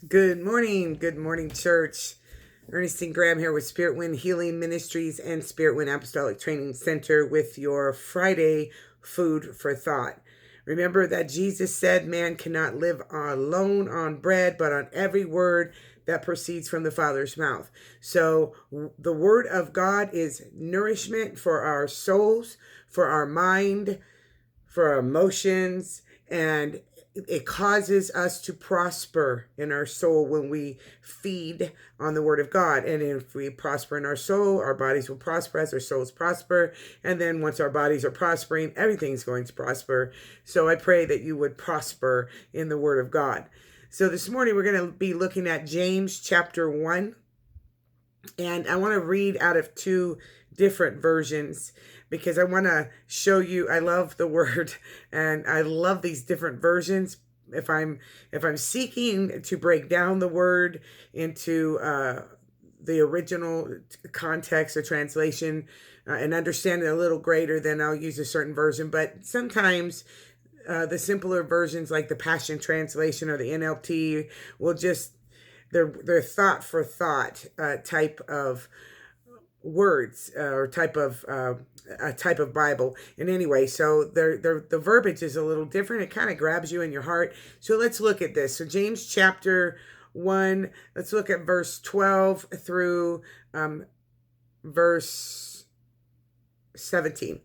Good morning, church. Ernestine Graham here with Spirit Wind Healing Ministries and Spirit Wind Apostolic Training Center with your Friday food for thought. Remember that Jesus said man cannot live alone on bread, but on every word that proceeds from the Father's mouth. So the word of God is nourishment for our souls, for our mind, for our emotions, and it causes us to prosper in our soul when we feed on the word of God. And if we prosper in our soul, our bodies will prosper as our souls prosper. And then once our bodies are prospering, everything's going to prosper. So I pray that you would prosper in the word of God. So this morning we're going to be looking at James chapter 1. And I want to read out of two different versions because I want to show you I love the word and I love these different versions. If I'm seeking to break down the word into the original context or translation and understand it a little greater, then I'll use a certain version. But sometimes the simpler versions like the Passion Translation or the NLT will just they're thought for thought type of words or type of a type of Bible. And anyway, so the verbiage is a little different. It kind of grabs you in your heart. So let's look at this. So James chapter 1, let's look at verse 12 through verse 17.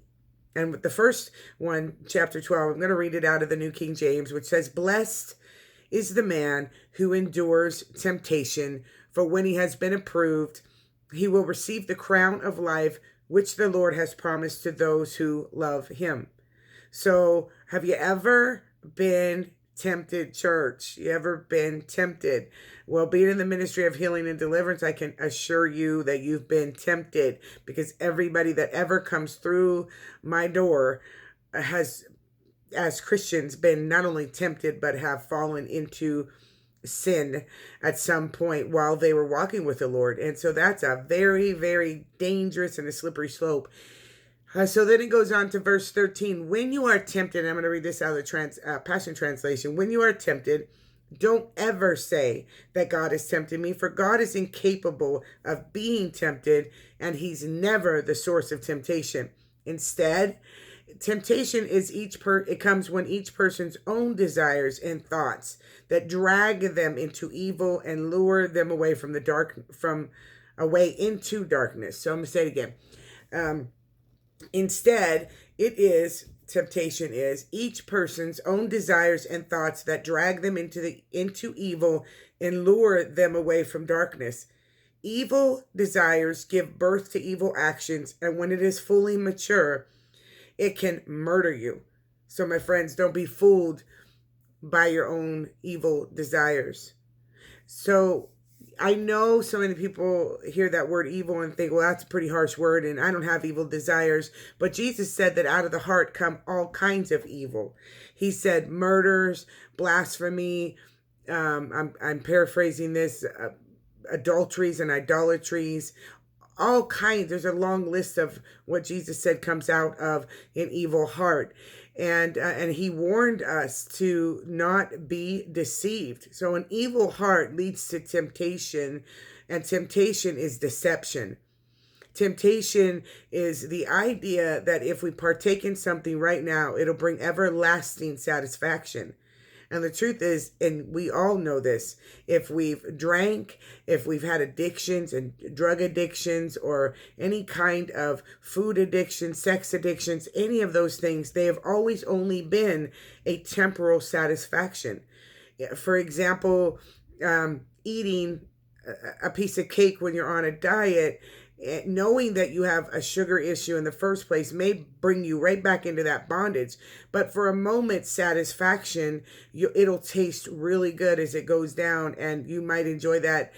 And with the first one, chapter 12, I'm going to read it out of the New King James, which says, "Blessed is the man who endures temptation, for when he has been approved, he will receive the crown of life which the Lord has promised to those who love him." So have you ever been tempted, church? You ever been tempted? Well, being in the ministry of healing and deliverance, I can assure you that you've been tempted, because everybody that ever comes through my door has, as Christians, been not only tempted, but have fallen into sin at some point while they were walking with the Lord. And so that's a very, very dangerous and a slippery slope. So then it goes on to verse 13. When you are tempted, I'm going to read this out of the Passion Translation. When you are tempted, don't ever say that God is tempting me, for God is incapable of being tempted, and he's never the source of temptation. Instead, temptation is it comes when each person's own desires and thoughts that drag them into evil and lure them away away into darkness. So I'm going to say it again. Instead, temptation is each person's own desires and thoughts that drag them into evil and lure them away from darkness. Evil desires give birth to evil actions, and when it is fully mature, it can murder you. So my friends, don't be fooled by your own evil desires. So I know so many people hear that word evil and think, well, that's a pretty harsh word, and I don't have evil desires. But Jesus said that out of the heart come all kinds of evil. He said murders, blasphemy, I'm paraphrasing this, adulteries and idolatries, all kinds. There's a long list of what Jesus said comes out of an evil heart. And he warned us to not be deceived. So an evil heart leads to temptation, and temptation is deception. Temptation is the idea that if we partake in something right now, it'll bring everlasting satisfaction. And the truth is, and we all know this, if we've drank, if we've had addictions and drug addictions or any kind of food addiction, sex addictions, any of those things, they have always only been a temporal satisfaction. For example, eating a piece of cake when you're on a diet, knowing that you have a sugar issue in the first place may bring you right back into that bondage. But for a moment's satisfaction, it'll taste really good as it goes down, and you might enjoy that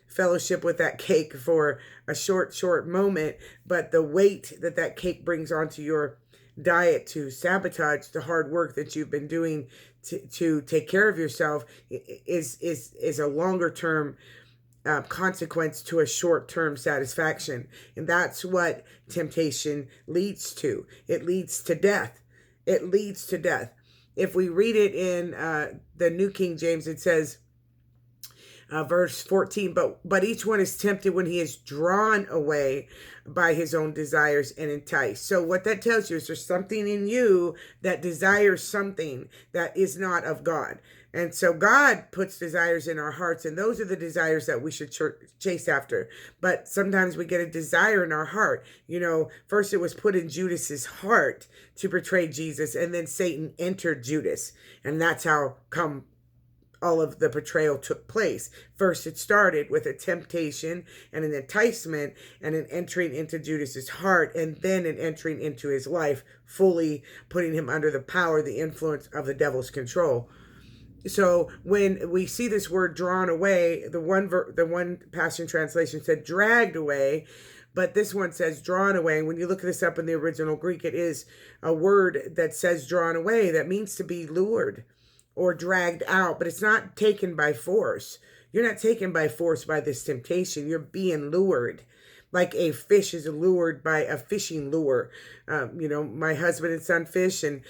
fellowship with that cake for a short moment. But the weight that cake brings onto your diet to sabotage the hard work that you've been doing to take care of yourself is a longer term consequence to a short-term satisfaction. And that's what temptation leads to. It leads to death. It leads to death. If we read it in the New King James, it says, verse 14, but each one is tempted when he is drawn away by his own desires and enticed. So what that tells you is there's something in you that desires something that is not of God. And so God puts desires in our hearts, and those are the desires that we should chase after. But sometimes we get a desire in our heart. First it was put in Judas's heart to betray Jesus, and then Satan entered Judas. And that's how come all of the betrayal took place. First, it started with a temptation and an enticement and an entering into Judas's heart, and then an entering into his life, fully putting him under the power, the influence of the devil's control. So when we see this word drawn away, the one Passion Translation said dragged away, but this one says drawn away. When you look this up in the original Greek, it is a word that says drawn away that means to be lured or dragged out, but it's not taken by force. You're not taken by force by this temptation. You're being lured. Like a fish is lured by a fishing lure. My husband and son fish, and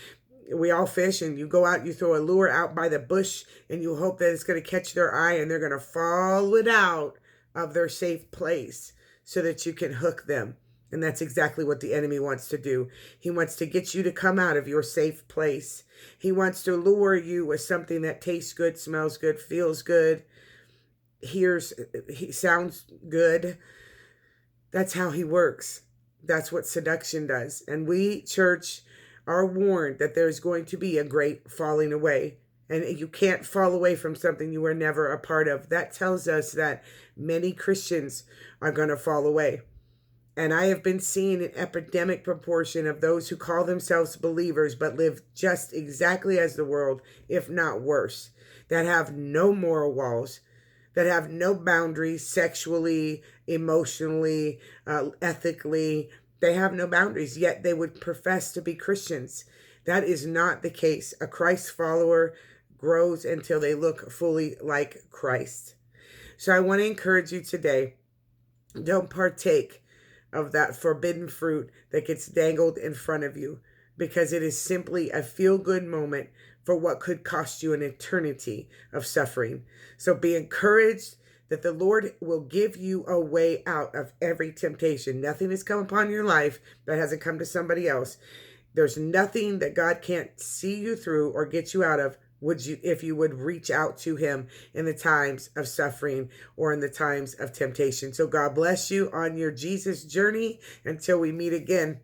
we all fish, and you go out, you throw a lure out by the bush, and you hope that it's going to catch their eye, and they're going to follow it out of their safe place so that you can hook them. And that's exactly what the enemy wants to do. He wants to get you to come out of your safe place. He wants to lure you with something that tastes good, smells good, feels good, sounds good. That's how he works. That's what seduction does. And we, church, are warned that there's going to be a great falling away. And you can't fall away from something you were never a part of. That tells us that many Christians are going to fall away. And I have been seeing an epidemic proportion of those who call themselves believers but live just exactly as the world, if not worse, that have no moral walls, that have no boundaries sexually, emotionally, ethically. They have no boundaries, yet they would profess to be Christians. That is not the case. A Christ follower grows until they look fully like Christ. So I want to encourage you today, don't partake of that forbidden fruit that gets dangled in front of you, because it is simply a feel-good moment for what could cost you an eternity of suffering. So be encouraged that the Lord will give you a way out of every temptation. Nothing has come upon your life that hasn't come to somebody else. There's nothing that God can't see you through or get you out of if you would reach out to him in the times of suffering or in the times of temptation. So God bless you on your Jesus journey until we meet again.